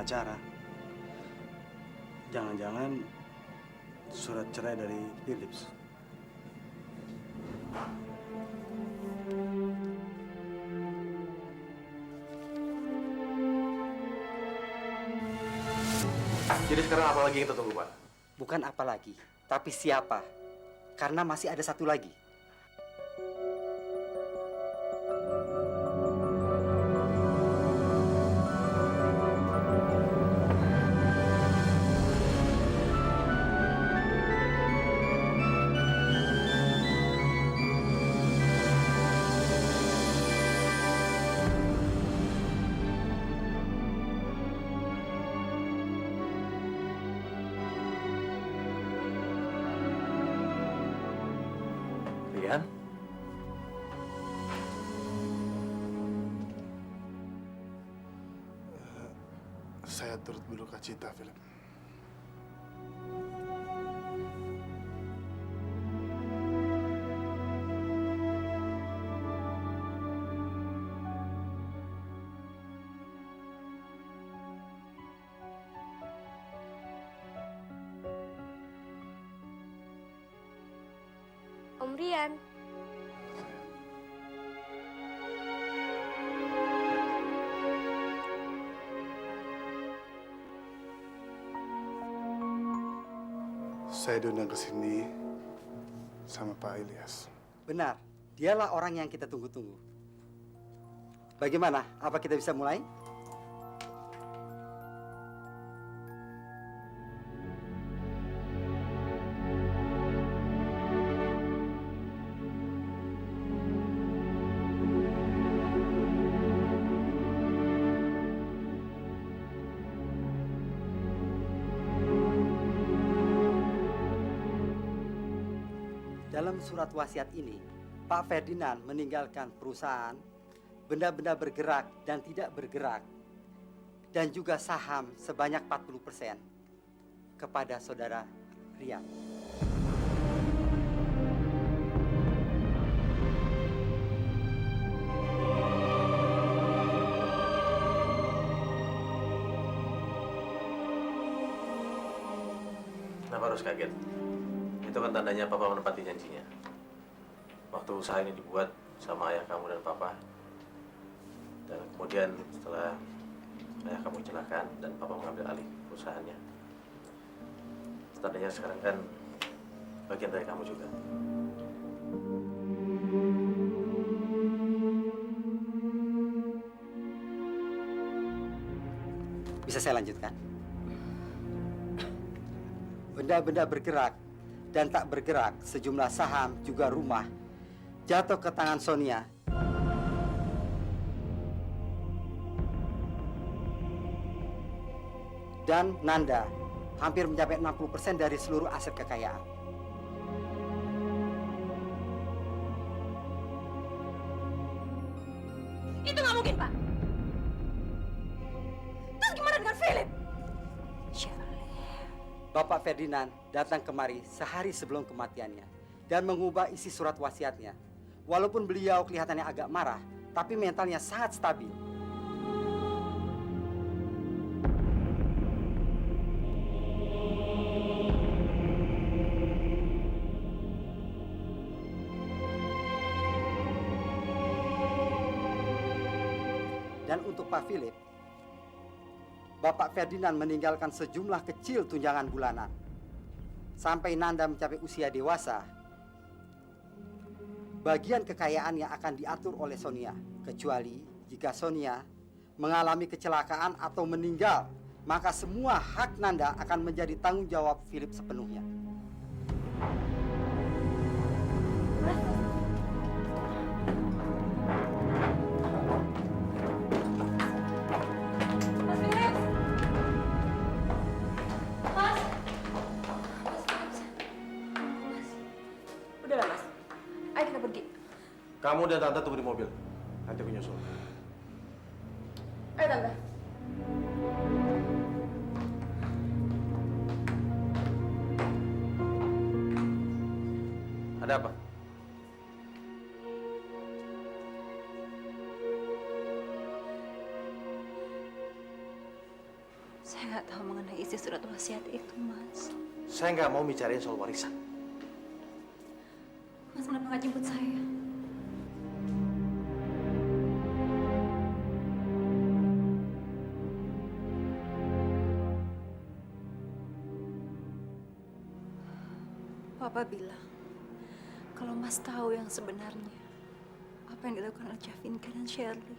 pengacara. Jangan-jangan surat cerai dari Philips. Jadi sekarang apa lagi yang kita tunggu, Pak? Bukan apa lagi, tapi siapa. Karena masih ada satu lagi. Rian? Saya turut berduka cita, Philip. Om Rian. Saya diundang ke sini sama Pak Ilyas. Benar, dialah orang yang kita tunggu-tunggu. Bagaimana? Apa kita bisa mulai? Dalam surat wasiat ini, Pak Ferdinand meninggalkan perusahaan, benda-benda bergerak dan tidak bergerak, dan juga saham sebanyak 40% kepada saudara Rian. Kenapa harus kaget? Itu kan tandanya Papa menepati janjinya. Waktu usaha ini dibuat sama ayah kamu dan Papa. Dan kemudian setelah ayah kamu kecelakaan dan Papa mengambil alih perusahaannya. Tandanya sekarang kan bagian dari kamu juga. Bisa saya lanjutkan? Benda-benda bergerak dan tak bergerak, sejumlah saham juga rumah, jatuh ke tangan Sonia. Dan Nanda, hampir mencapai 60% dari seluruh aset kekayaan. Itu nggak mungkin, Pak. Terus gimana dengan Philip? Bapak Ferdinand datang kemari sehari sebelum kematiannya dan mengubah isi surat wasiatnya. Walaupun beliau kelihatannya agak marah, tapi mentalnya sangat stabil. Dan untuk Pak Philip, Bapak Ferdinand meninggalkan sejumlah kecil tunjangan bulanan. Sampai Nanda mencapai usia dewasa, bagian kekayaannya akan diatur oleh Sonia, kecuali jika Sonia mengalami kecelakaan atau meninggal, maka semua hak Nanda akan menjadi tanggung jawab Philip sepenuhnya. Mas Philip. Mas. Mas Philip. Mas. Udahlah, Mas. Ayo kita pergi. Kamu dan Tante tunggu di mobil. Nanti aku nyusul. Ayo, Tante. Ada apa? nggak tahu mengenai isi surat wasiat itu, Mas. Saya nggak mau bicarain soal warisan. Mas kenapa nggak jemput saya? Papa bilang kalau Mas tahu yang sebenarnya apa yang dilakukan oleh Javinka dan Shirley.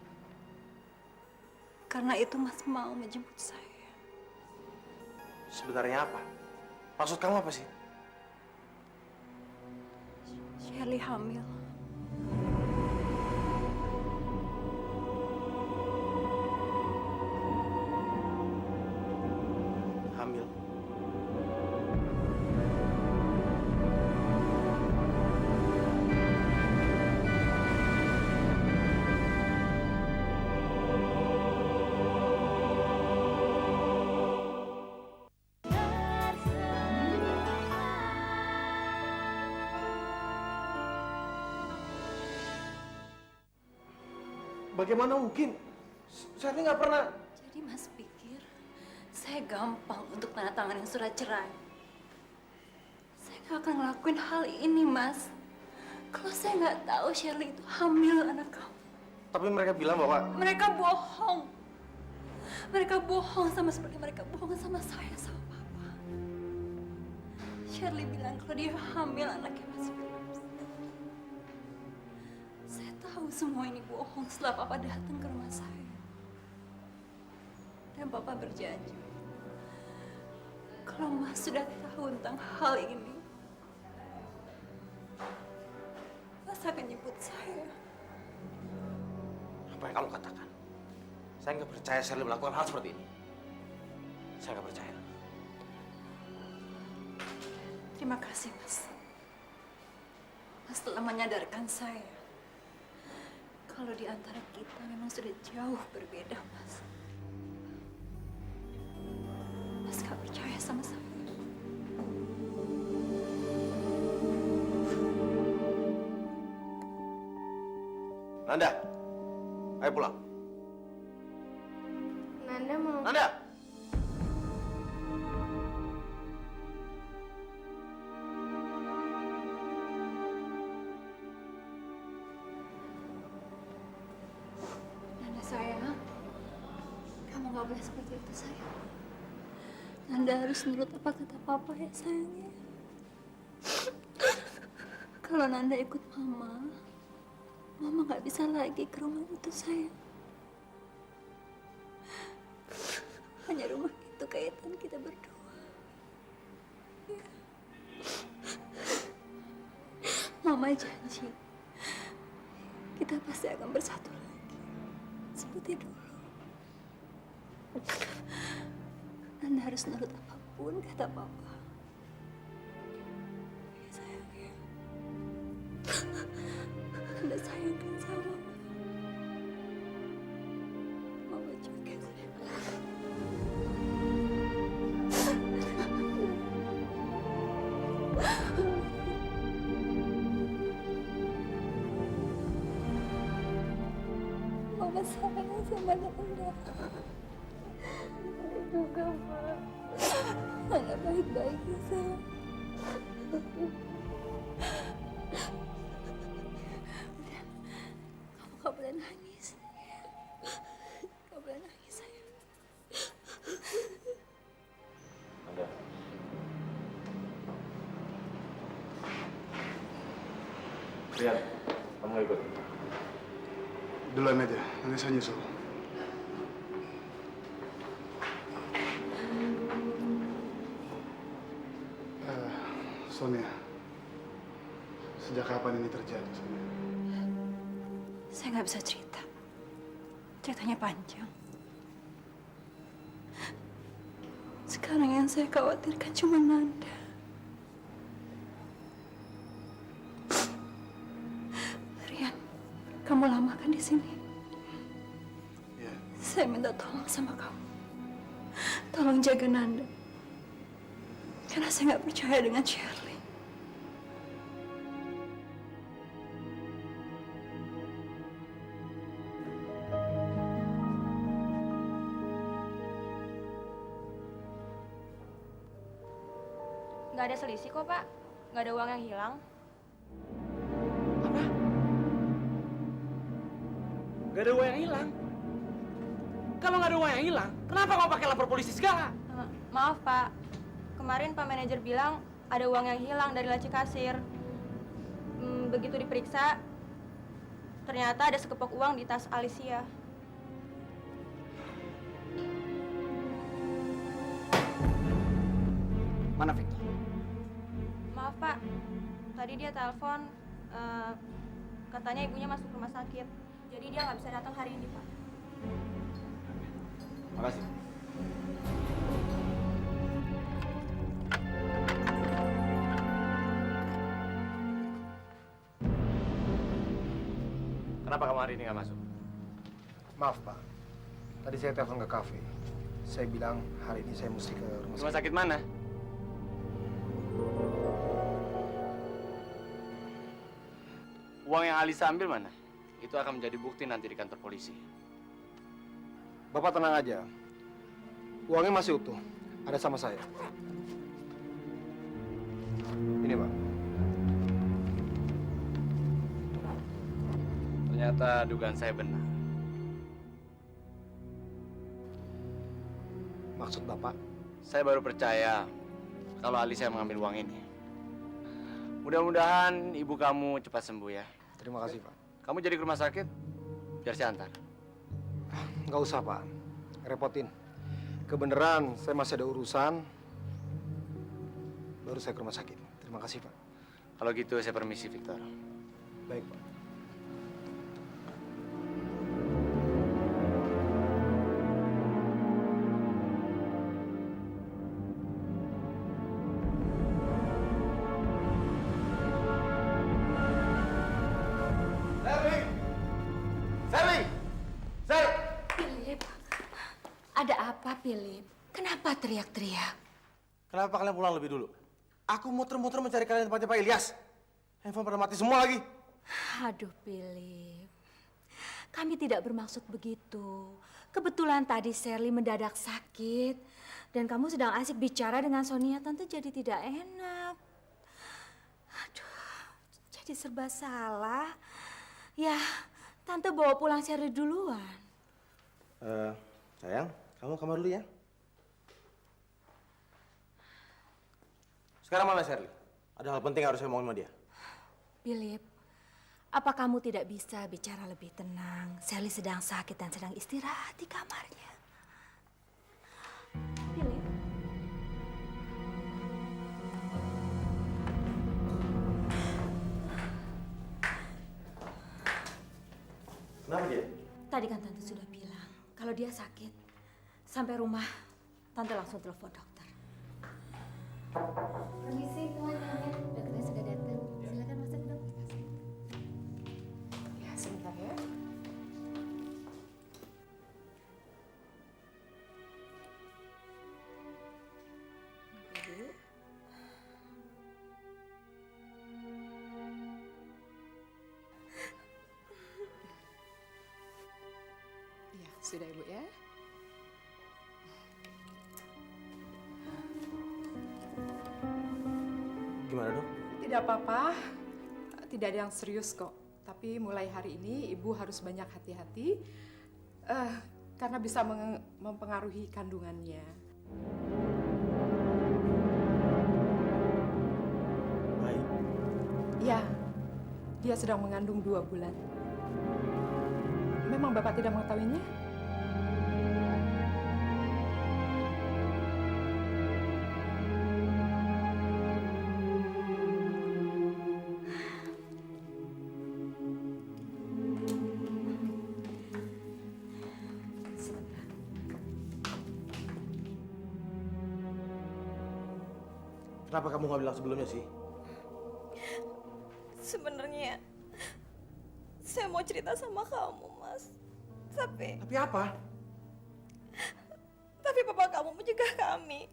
Karena itu Mas mau menjemput saya. Sebenarnya apa? Maksud kamu apa sih? Shirley hamil. Hamil. Bagaimana mungkin? Saya nggak pernah. Jadi Mas pikir saya gampang untuk tanda tanganin surat cerai? Saya nggak akan ngelakuin hal ini, Mas. Kalau saya nggak tahu Shirley itu hamil anak kamu. Tapi mereka bilang bahwa Mereka bohong. Mereka bohong sama seperti mereka bohong sama saya, sama Papa. Shirley bilang kalau dia hamil anaknya Mas Philips. Saya tahu semua ini bohong setelah Papa datang ke rumah saya. Dan Papa berjanji, kalau Mas sudah tahu tentang hal ini, Mas akan jemput saya. apa yang kamu katakan? Saya nggak percaya Shirley melakukan hal seperti ini. Saya nggak percaya. Terima kasih, Mas. Mas telah menyadarkan saya kalau di antara kita memang sudah jauh berbeda, Mas. Mas gak percaya sama saya. Nanda, ayo pulang. Nanda mau... Nanda! Nanda sayang, kamu gak boleh seperti itu sayang. Nanda harus nurut apa kata Papa ya sayang ya. Kalau Nanda ikut Mama gak bisa lagi ke rumah itu sayang. Hanya rumah itu kaitan kita berdua. Ya. Mama janji kita pasti akan bersatu lagi seperti dulu. Anda harus nurut apapun kata Papa. Ya sayang ya. Anda sayangkan sama Mama. Mama juga sayang. Mama sayang sama Nanda. Juga, Pak. Nanda baik-baik ya, sayang. Udah, kamu gak boleh nangis. Gak boleh nangis, sayang. Nanda. Rian, kamu nggak ikut? Duluan aja, nanti saya nyusul. Sonia, sejak kapan ini terjadi, Sonia? Saya nggak bisa cerita. Ceritanya panjang. Sekarang yang saya khawatirkan cuma Nanda. Rian, kamu lama kan di sini? Ya, Saya minta tolong sama kamu. Tolong jaga Nanda. Karena saya nggak percaya dengan Shirley. Nggak ada selisih kok, Pak. Nggak ada uang yang hilang. Apa? Gak ada uang yang hilang? Kalau nggak ada uang yang hilang, kenapa kau pakai lapor polisi segala? Maaf, Pak. Kemarin Pak Manajer bilang ada uang yang hilang dari laci kasir. Begitu diperiksa, ternyata ada sekepok uang di tas Alicia. Mana Victor? Maaf, Pak. Tadi dia telepon, katanya ibunya masuk rumah sakit. Jadi dia nggak bisa datang hari ini, Pak. Makasih. Kenapa kamu hari ini nggak masuk? Maaf Pak, tadi saya telepon ke kafe. Saya bilang hari ini saya mesti ke rumah Rumah sakit. sakit mana? Uang yang Alisa ambil mana? Itu akan menjadi bukti nanti di kantor polisi. Bapak tenang aja, uangnya masih utuh, ada sama saya. Ini Pak. Ternyata dugaan saya benar. Maksud Bapak? Saya baru percaya kalau Alisa mengambil uang ini. Mudah-mudahan ibu kamu cepat sembuh ya. Terima kasih Pak. Kamu jadi ke rumah sakit? Biar saya antar. Nggak usah Pak, repotin. Kebeneran saya masih ada urusan, baru saya ke rumah sakit. Terima kasih Pak. Kalau gitu saya permisi, Victor. Baik Pak. Philip, ada apa Philip? Kenapa teriak-teriak? Kenapa kalian pulang lebih dulu? Aku muter-muter mencari kalian di tempatnya Pak Ilyas. Handphone pada mati semua lagi. Aduh Philip, kami tidak bermaksud begitu. Kebetulan tadi Shirley mendadak sakit. Dan kamu sedang asik bicara dengan Sonia, Tante jadi tidak enak. Aduh, jadi serba salah. Ya, Tante bawa pulang Shirley duluan. Sayang, kamu kamar dulu ya. Sekarang mana Shirley? Ada hal penting yang harus saya omongin sama dia. Philip, apa kamu tidak bisa bicara lebih tenang? Shirley sedang sakit dan sedang istirahat di kamarnya. Philip. Kenapa dia? Tadi kan Tante sudah bilang, kalau dia sakit, sampai rumah, Tante langsung telepon dokter. Permisi semuanya, dokternya sudah datang. Silakan masuk dok. Ya sebentar ya. Ya sudah ibu ya. Gimana dok? Tidak apa-apa, tidak ada yang serius kok. Tapi mulai hari ini ibu harus banyak hati-hati karena bisa mempengaruhi kandungannya. Baik. Ya, dia sedang mengandung 2 bulan. Memang Bapak tidak mengetahuinya? Kenapa kamu nggak bilang sebelumnya sih? Sebenarnya saya mau cerita sama kamu, Mas. Tapi apa? papa kamu mencegah kami.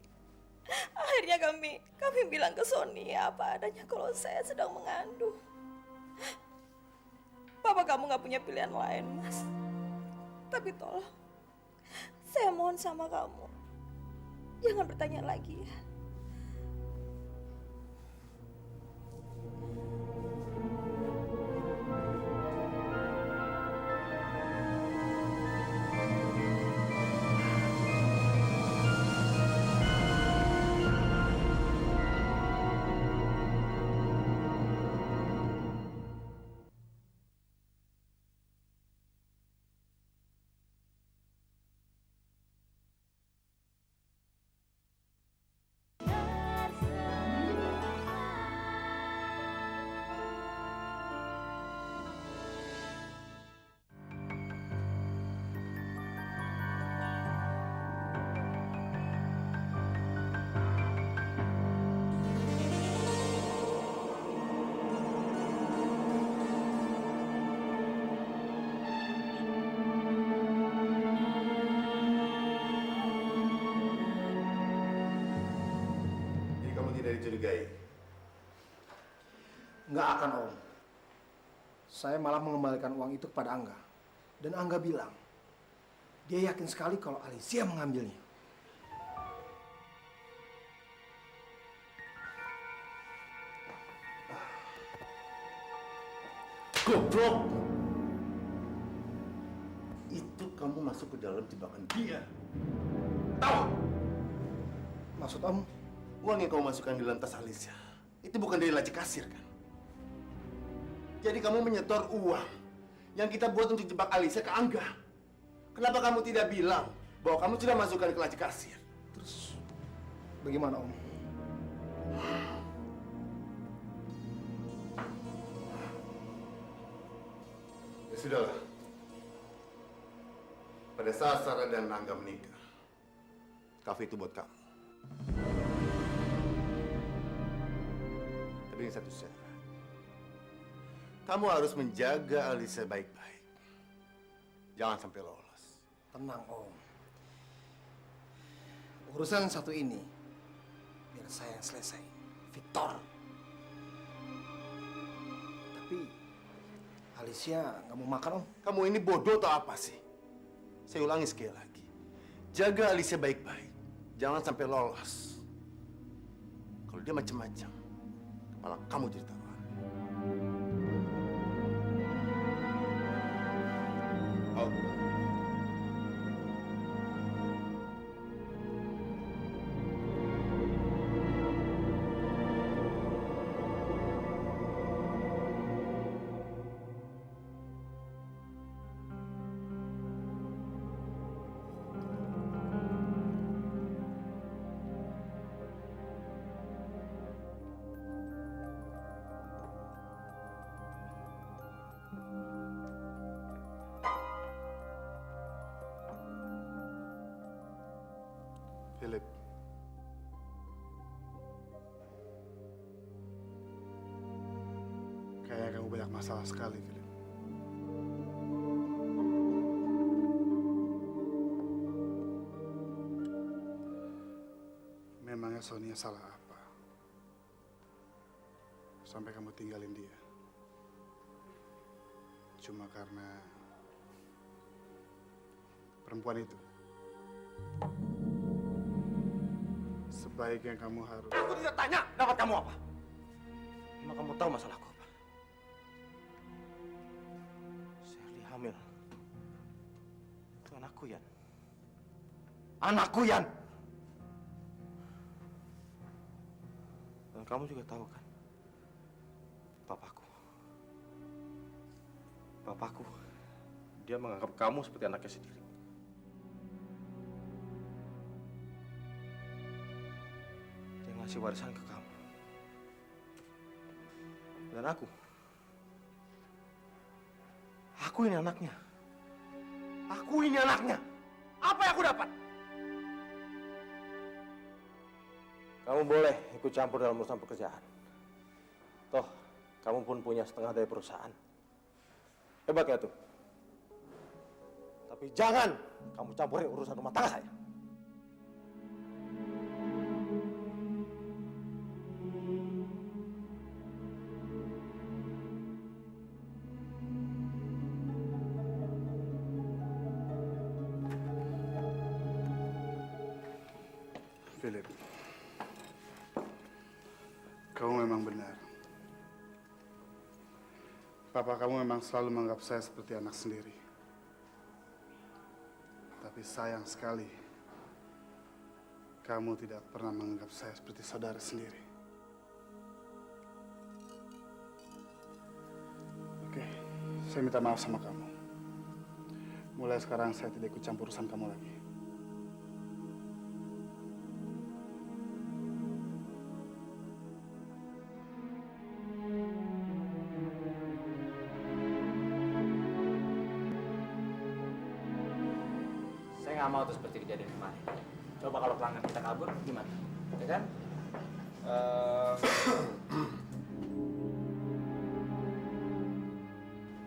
Akhirnya kami bilang ke Sonia apa adanya kalau saya sedang mengandung. Papa kamu nggak punya pilihan lain, Mas. Tapi tolong, saya mohon sama kamu, jangan bertanya lagi ya. Jadi kamu tidak dicurigai? Nggak akan, Om. Saya malah mengembalikan uang itu kepada Angga. Dan Angga bilang, dia yakin sekali kalau Alicia mengambilnya. Goblok! Itu kamu masuk ke dalam jebakan dia. Tahu? Maksud Om, Uang yang kamu masukkan di dalam tas Alicia itu bukan dari laci kasir kan? Jadi kamu menyetor uang yang kita buat untuk jebak Alicia ke Angga. Kenapa kamu tidak bilang bahwa kamu sudah masukkan ke laci kasir? terus bagaimana, Om? Ya sudahlah. Pada saat Sarah dan Angga menikah, kafe itu buat kamu. Tapi yang satu syarat. Kamu harus menjaga Alicia baik-baik. Jangan sampai lolos. Tenang, Om. Urusan satu ini, biar saya yang selesai. Victor. Tapi, Alicia nggak mau makan, Om. Kamu ini bodoh atau apa sih? Saya ulangi sekali lagi. Jaga Alicia baik-baik. Jangan sampai lolos. Kalau dia macam-macam, kepala kamu jadi taruhan. Out. Philip. Kayaknya kamu banyak masalah sekali, Philip. Memangnya Sonia salah apa? Sampai kamu tinggalin dia. Cuma karena perempuan itu. Sebaiknya kamu harus... Aku tidak tanya dapat kamu apa. Emang kamu tahu masalahku apa? Shirley hamil. Itu anakku, Yan. Anakku, Yan! Dan kamu juga tahu kan? Papaku, dia menganggap kamu seperti anaknya sendiri. Dia ngasih warisan ke kamu. Dan aku ini anaknya. Aku ini anaknya. Apa yang aku dapat? Kamu boleh ikut campur dalam urusan pekerjaan. Toh, kamu pun punya setengah dari perusahaan. Hebat ya tuh? Tapi jangan kamu campurin urusan rumah tangga saya. Philip, kamu memang benar. Papa kamu memang selalu menganggap saya seperti anak sendiri. Tapi sayang sekali, kamu tidak pernah menganggap saya seperti saudara sendiri. Oke, saya minta maaf sama kamu. Mulai sekarang saya tidak ikut campur urusan kamu lagi. Saya nggak mau tuh seperti kejadian kemarin. Coba kalau pelanggan kita kabur, gimana? Ya kan?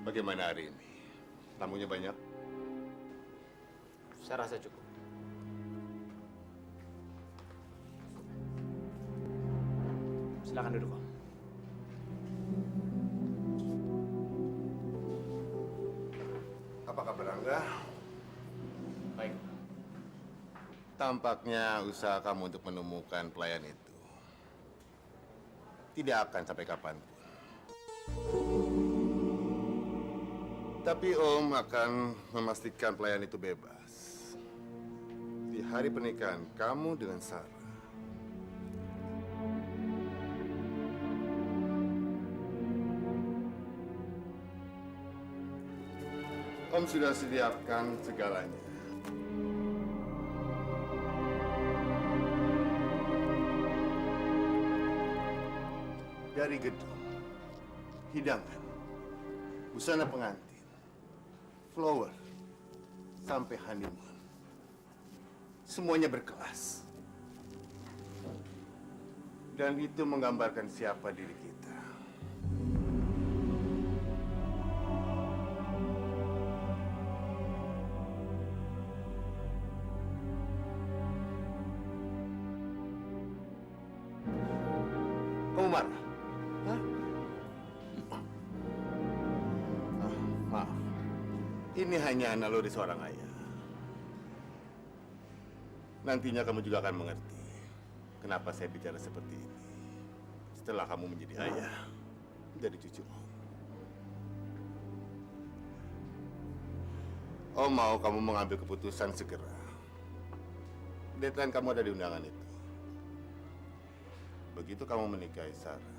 Bagaimana hari ini? Tamunya banyak? Saya rasa cukup. Silakan duduk, Om. Apa kabar Angga? Baik. Tampaknya usaha kamu untuk menemukan pelayan itu tidak akan sampai kapanpun. Tapi Om akan memastikan pelayan itu bebas di hari pernikahan kamu dengan Sarah. Om sudah sediakan segalanya. Dari gedung, hidangan, busana pengantin, flower, sampai honeymoon. Semuanya berkelas. Dan itu menggambarkan siapa diri kita. Kamu marah? Hah? Maaf. Ini hanya naluri seorang ayah. Nantinya kamu juga akan mengerti kenapa saya bicara seperti ini. Setelah kamu menjadi ayah dari cucu Om. Om mau kamu mengambil keputusan segera. Deadline kamu ada di undangan itu. Begitu kamu menikahi Sarah,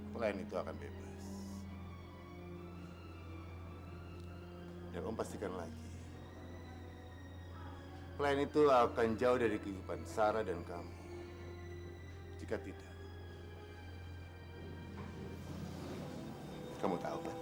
pelayan itu akan bebas. Dan Om pastikan lagi, pelayan itu akan jauh dari kehidupan Sarah dan kamu. Jika tidak, kamu tahu kan?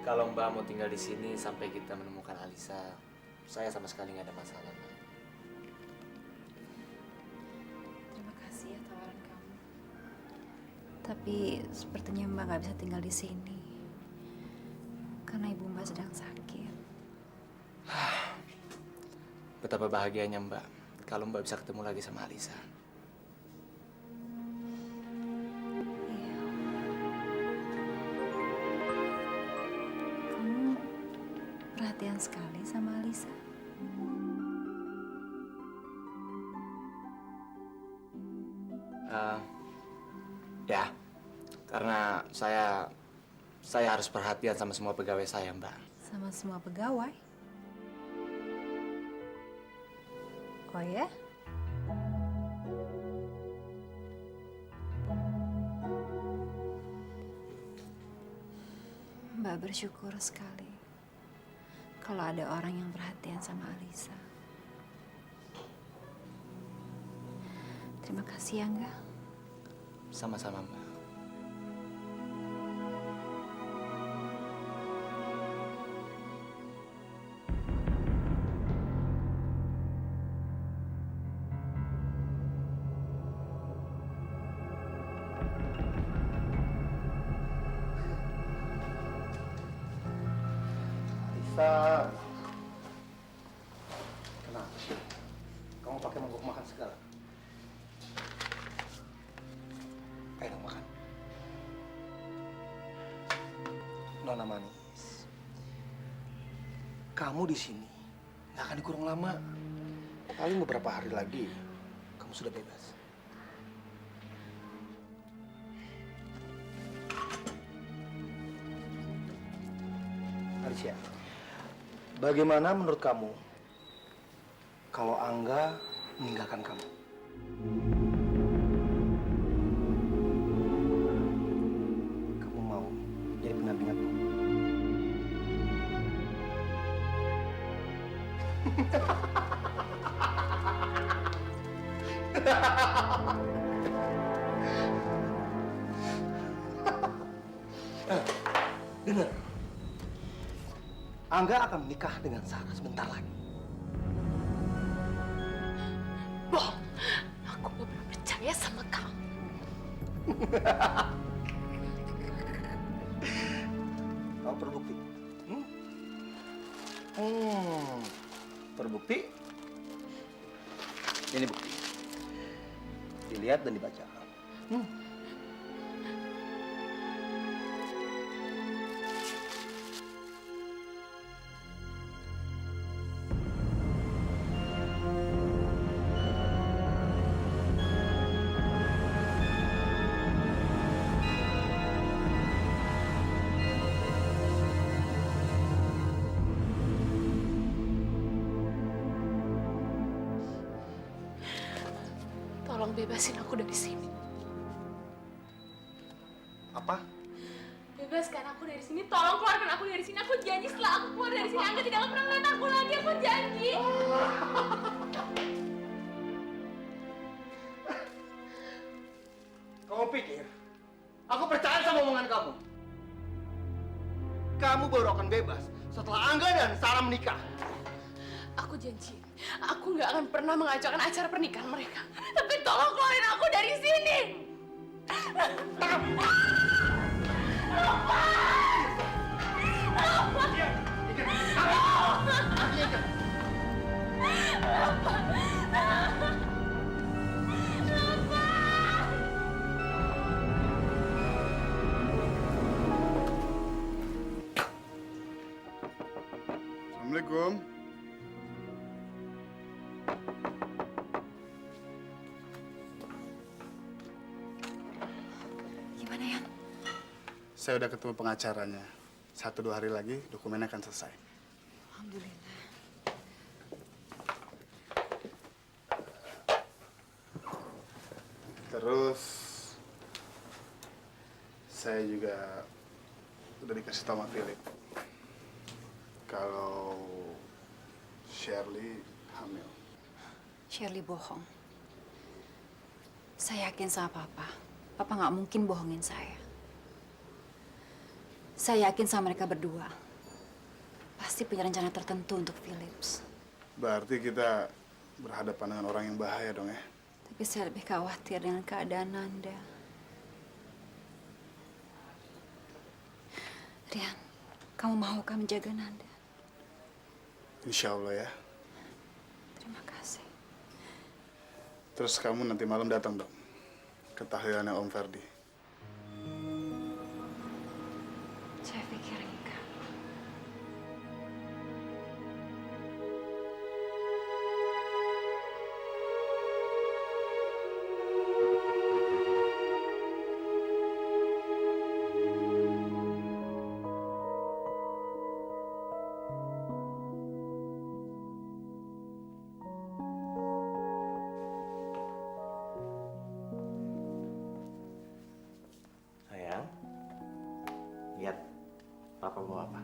Kalau Mbak mau tinggal di sini sampai kita menemukan Alisa, saya sama sekali nggak ada masalah, Mbak. Terima kasih ya tawaran kamu. Tapi sepertinya Mbak nggak bisa tinggal di sini. Karena ibu Mbak sedang sakit. Betapa bahagianya Mbak kalau Mbak bisa ketemu lagi sama Alisa. Perhatian sekali sama Alisa. Ya, karena saya harus perhatian sama semua pegawai saya, Mbak. Sama semua pegawai? Oh ya? Mbak bersyukur sekali kalau ada orang yang perhatian sama Alisa. Terima kasih ya, Angga. Sama-sama, Mbak. Tristan. Kenapa sih? Kamu pakai mangkok makan segala? Ayo dong makan. Nona manis, kamu di sini nggak akan dikurung lama. Paling beberapa hari lagi, kamu sudah bebas. Alicia, bagaimana menurut kamu kalau Angga meninggalkan kamu? Kamu mau jadi pendamping aku? Dengar, Angga akan menikah dengan Sarah sebentar lagi. Bohong. Aku gak pernah percaya sama kamu. Kamu terbukti? Terbukti? Ini bukti. Dilihat dan dibaca. Tolong bebasin aku dari sini. Apa? Bebaskan aku dari sini. Tolong keluarkan aku dari sini. Aku janji setelah aku keluar dari sini, Angga tidak akan pernah melihat aku lagi. Aku janji. Kamu pikir aku percaya sama omongan kamu? Kamu baru akan bebas setelah Angga dan Sarah menikah. Aku janji, aku nggak akan pernah mengacaukan acara pernikahan mereka. Tapi tolong keluarin aku dari sini. Assalamualaikum. Gimana ya? Saya udah ketemu pengacaranya. 1-2 hari lagi dokumennya akan selesai. Alhamdulillah. Terus saya juga udah dikasih tahu sama Philip kalau Shirley hamil. Shirley bohong. Saya yakin sama Papa. Papa nggak mungkin bohongin saya. Saya yakin sama mereka berdua. Pasti punya rencana tertentu untuk Philips. Berarti kita berhadapan dengan orang yang bahaya dong ya? Tapi saya lebih khawatir dengan keadaan Nanda. Rian, kamu maukah menjaga Nanda? Insya Allah ya. Terima kasih. Terus kamu nanti malam datang dong ke tahlilannya Om Ferdi. Saya pikir enggak. Sayang, lihat Papa bawa apa?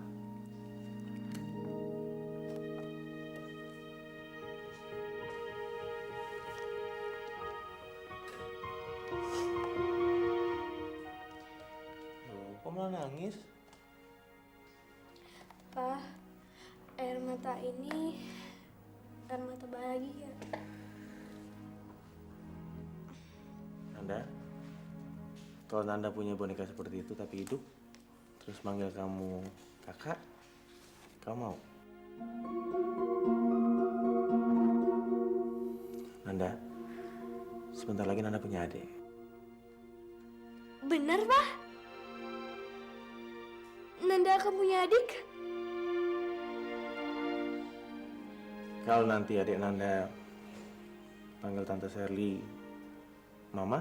Loh, kok malah nangis? Pa, air mata ini air mata bahagia. Nanda, kalau Nanda punya boneka seperti itu tapi hidup, terus manggil kamu kakak, Kamu mau? Nanda, sebentar lagi Nanda punya adik. Benar, Pak? Nanda akan punya adik? Kalau nanti adik Nanda panggil Tante Shirley Mama,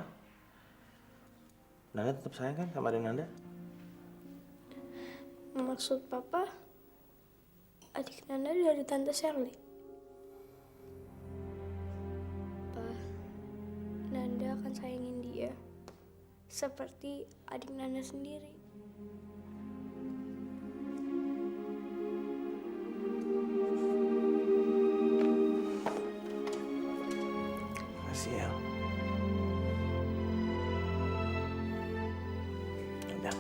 Nanda tetap sayang kan sama adik Nanda? Maksud Papa, adik Nanda dari Tante Shirley? Pak, Nanda akan sayangin dia seperti adik Nanda sendiri. Makasih ya. Udah.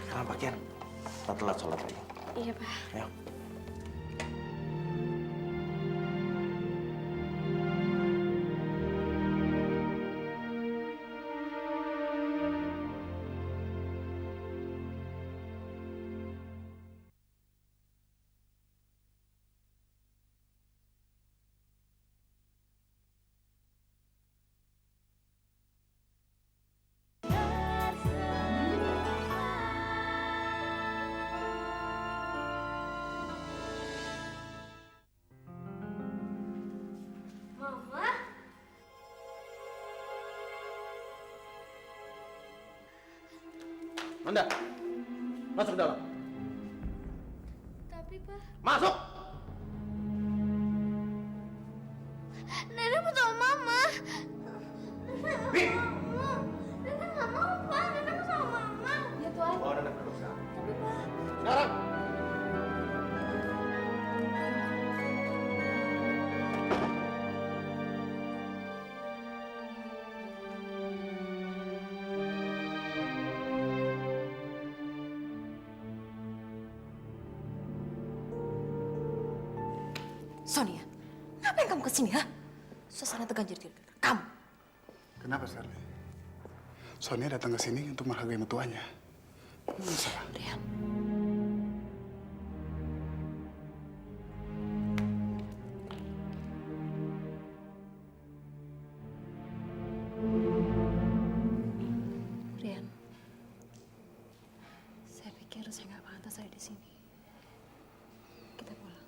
Sekarang pakaian. Kita telat sholat lagi. Iya, Pak. Ayo. Mama? Nanda, masuk ke dalam. Tapi, Pak, Masuk! Nanda mau sama Mama. Bi! Nanda nggak mau, Pak. Nanda mau sama Mama. Ya, Tuhan. Bawa Nanda ke dokter. Tapi, Pak. Sekarang! Sonia, ngapain kamu kesini, ha? Suasana tegang jadi kamu. Kenapa, Shirley? Sonia datang ke sini untuk menghargai mertuanya. Masalah. Rian. Rian, saya pikir saya nggak pantas ada di sini. Kita pulang.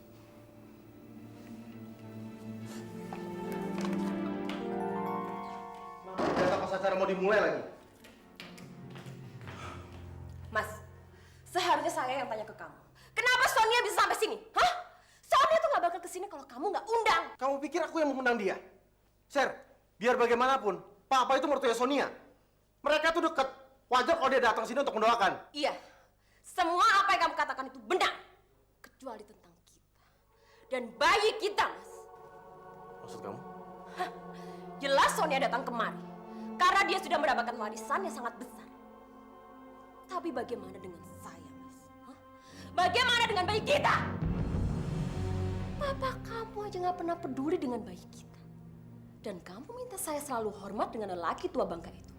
Ternyata pas acara mau dimulai lagi. Mas, seharusnya saya yang tanya ke kamu. Kenapa Sonia bisa sampai sini? Hah? Sonia tuh nggak bakal kesini kalau kamu nggak undang. Kamu pikir aku yang mengundang dia? Sher, biar bagaimanapun, Papa itu mertua Sonia. Mereka tuh deket. Wajar kalau dia datang sini untuk mendoakan. Iya, semua apa yang kamu katakan itu benar. Kecuali tentang kita. Dan bayi kita, Mas. Maksud kamu? Hah? Jelas Sonia datang kemari. Karena dia sudah mendapatkan warisan yang sangat besar. Tapi bagaimana dengan saya, Mas? Hah? Bagaimana dengan bayi kita? Papa kamu aja nggak pernah peduli dengan bayi kita. Dan kamu minta saya selalu hormat dengan lelaki tua bangka itu.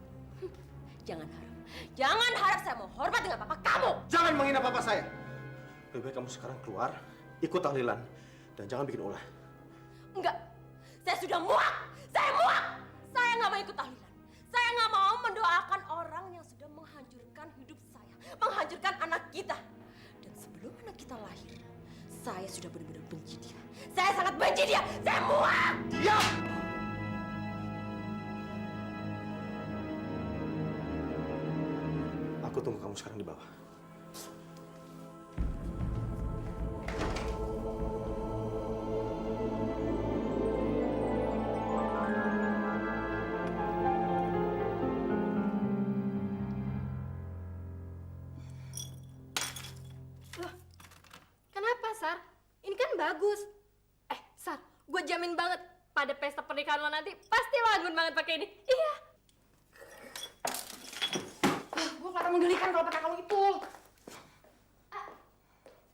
Jangan harap. Jangan harap saya mau hormat dengan papa kamu. Jangan menghina papa saya. Lebih baik kamu sekarang keluar, ikut tahlilan, dan jangan bikin ulah. Enggak. Saya sudah muak. Saya muak. Saya nggak mau ikut tahlilan. Saya nggak mau mendoakan orang yang sudah menghancurkan hidup saya, menghancurkan anak kita. Dan sebelum anak kita lahir, saya sudah benar-benar benci dia. Saya sangat benci dia. Saya muak. Ya. Aku tunggu kamu sekarang di bawah. Kenapa, Sar? Ini kan bagus. Sar, gue jamin banget pada pesta pernikahan lo nanti pasti lo anggun banget pakai ini. Iya. Gue gak akan menggelikan kalau pakai kalung itu.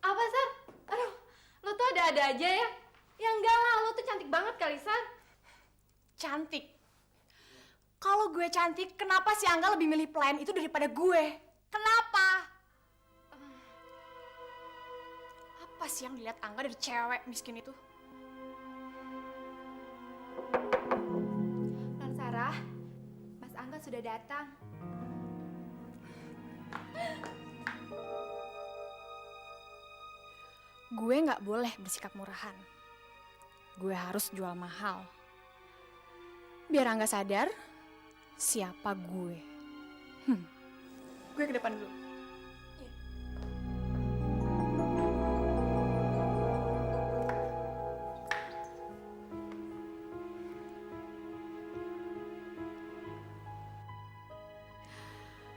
Apa, Sar? Aduh, lo tuh ada-ada aja ya. Ya enggak lah, lo tuh cantik banget kali, Sar. Cantik? Kalau gue cantik, kenapa si Angga lebih milih pelayan itu daripada gue? Kenapa? sih yang dilihat Angga dari cewek miskin itu? Non Sarah, Mas Angga sudah datang. Gue nggak boleh bersikap murahan. Gue harus jual mahal. Biar Angga sadar siapa gue. Gue ke depan dulu.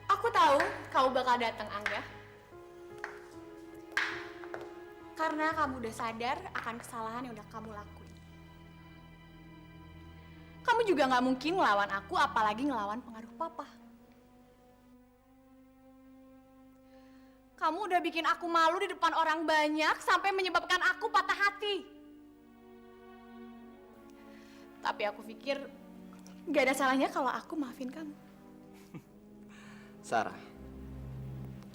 Aku tahu kamu bakal datang, Angga. Karena kamu udah sadar akan kesalahan yang udah kamu lakuin. Kamu juga nggak mungkin ngelawan aku, apalagi ngelawan pengaruh papa. Kamu udah bikin aku malu di depan orang banyak sampai menyebabkan aku patah hati. Tapi aku pikir nggak ada salahnya kalau aku maafin kamu. Sarah,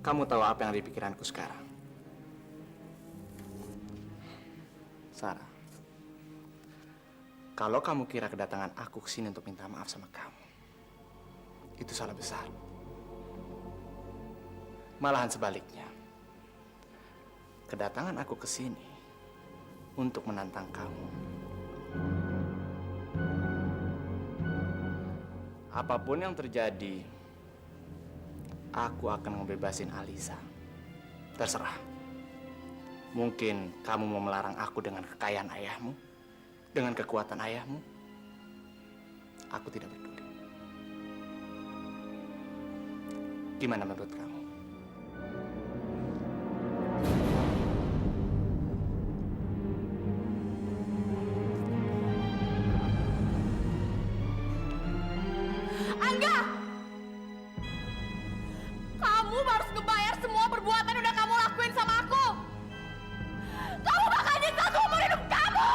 kamu tahu apa yang ada di pikiranku sekarang? Sarah, kalau kamu kira kedatangan aku ke sini untuk minta maaf sama kamu, itu salah besar. Malahan sebaliknya, kedatangan aku ke sini untuk menantang kamu. Apapun yang terjadi, aku akan ngebebasin Alisa. Terserah. Mungkin kamu mau melarang aku dengan kekayaan ayahmu, dengan kekuatan ayahmu. Aku tidak peduli. Gimana menurut kamu? Angga! Kamu harus ngebayar semua perbuatan yang udah kamu lakuin sama aku. Kamu bakal nyiksa seumur hidup kamu!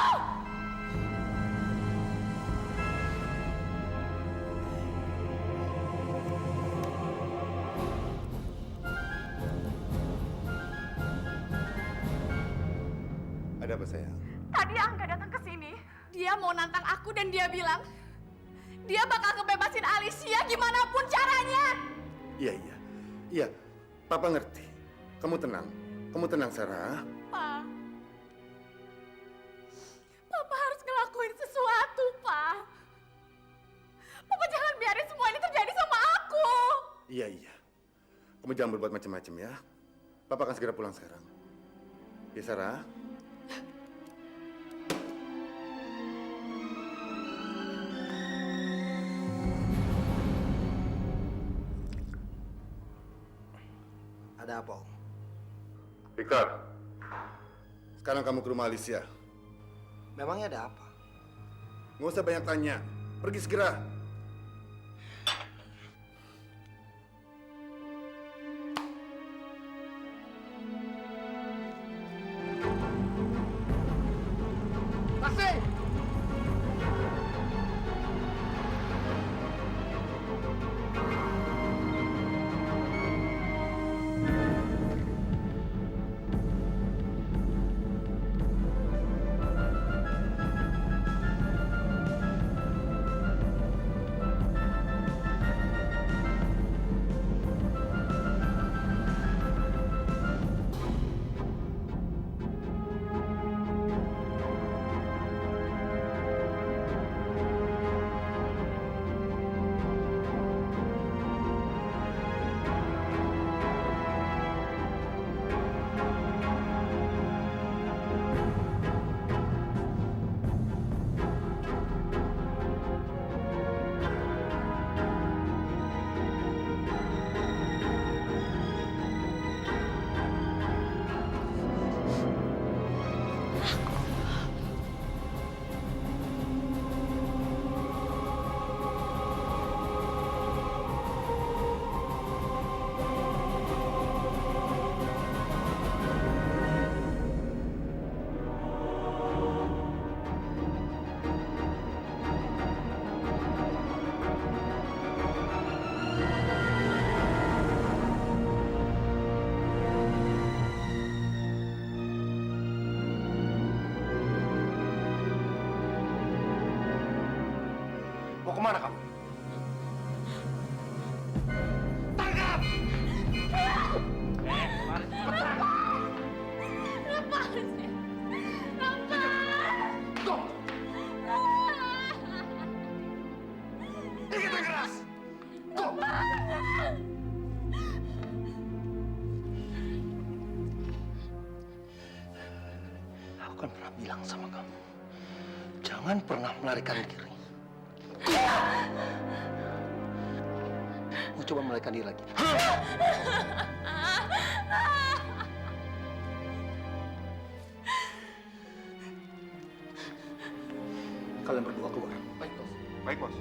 Ada apa sayang? Tadi Angga datang ke sini. Dia mau nantang aku dan dia bilang dia bakal kebebasin Alicia gimana pun caranya. Iya. Papa ngerti. Kamu tenang Sarah. Pa, Papa harus ngelakuin sesuatu, Pa. Papa jangan biarin semua ini terjadi sama aku. Iya. Kamu jangan berbuat macam-macam ya. Papa akan segera pulang sekarang. Ya Sarah. Ada apa, Om? Victor, sekarang kamu ke rumah Alicia. Memangnya ada apa? Nggak usah banyak tanya. Pergi segera. Taksi! Kemana kamu? Tangkap! Aku kan pernah bilang sama kamu, jangan pernah melarikan diri. Mau coba melarikan diri lagi? Kalian berdua keluar. Baik, bos. Baik, bos.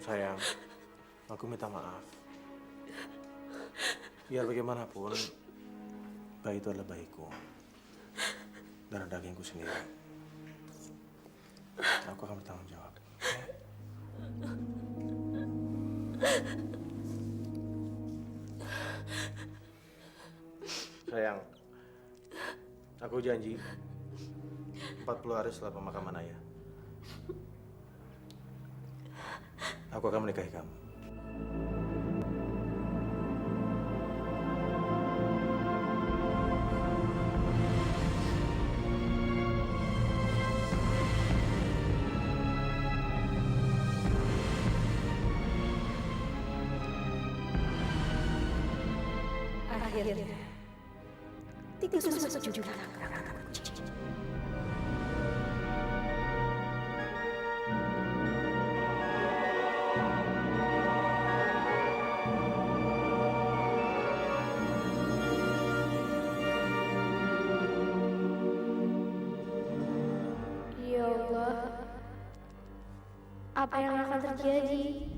Sayang, aku minta maaf. Biar bagaimanapun, bayi itu adalah bayiku. Darah dagingku sendiri. Aku akan bertanggung jawab. Sayang, aku janji 40 hari setelah pemakaman ayah, aku akan menikahi kamu. Akhirnya, tikus masuk juga. Ya Allah, apa yang akan terjadi